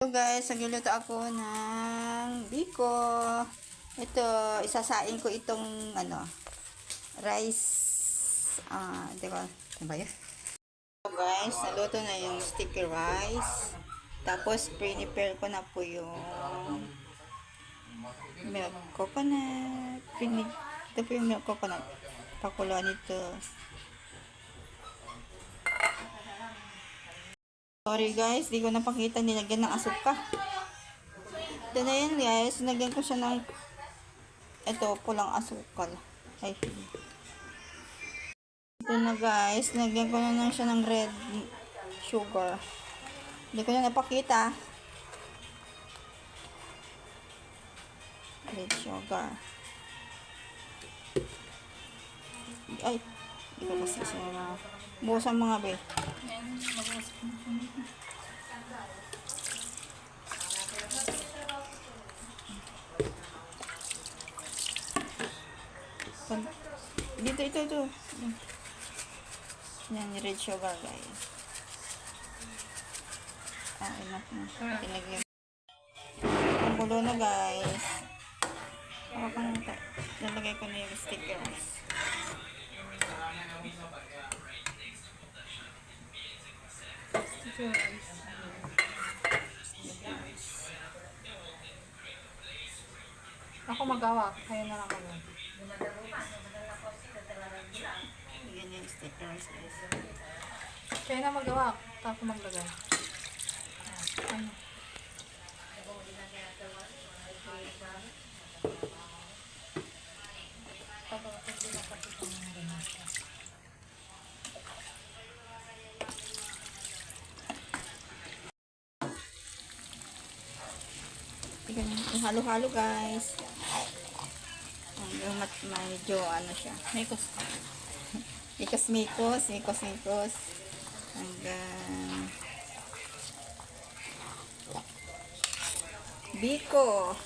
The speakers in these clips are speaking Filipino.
So guys, nagluluto ako ng biko. Ito, isasain ko itong rice. Di ba? Ano ba yun? So guys, naluto na yung sticky rice. Tapos, prepare ko na po yung milk coconut. Ito po yung milk coconut. Pakuluan ito. Sorry guys, di ko napakita, nilagyan ng asuka. Ito na yun guys, nilagyan ko siya ng pulang asukal. Ay, ito na guys, nilagyan ko na siya ng red sugar. Hindi ko na napakita. Red sugar. Ay, hindi ko kasi siya buhos ang mga be. Ito. Yan, red sugar guys. Enough na. Ilagyan. Ang bulo na guys. Nalagay ko na yung stickers. Ako magawa, kaya na lang ako. Yan yung stickers guys. Kaya na magawa, tapos maglagay. Ano? Halo-halo guys. Medyo siya. Mikos. Hanggang Biko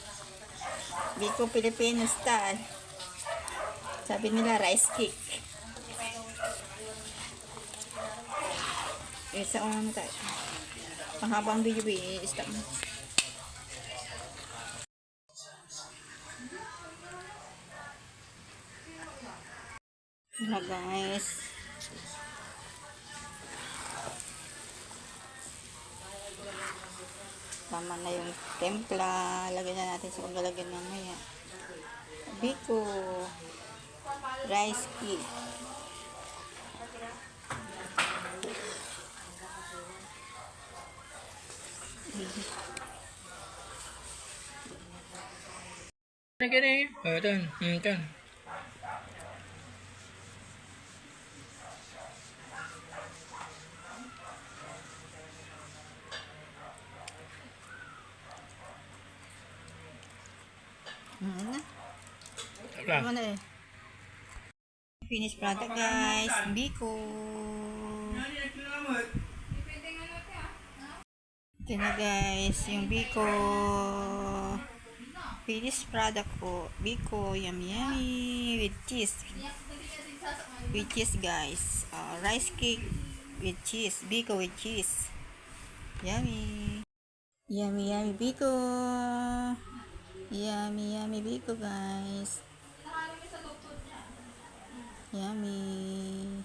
Filipino style. Sabi nila rice cake. Isa tayo. Panghabang video i-stop mo. Wala guys. Tama na yung templa. Lagyan na natin sa paglalagyan mamaya. Biko rice cake. Gini. Ito. Tama na eh. Finished product guys. Biko. Ito na guys. Yung Biko. Finished product po. Biko. Yummy. With cheese. With cheese guys. Rice cake with cheese. Biko with cheese. Yummy. Yummy Biko. Yummy Biko guys. Yummy.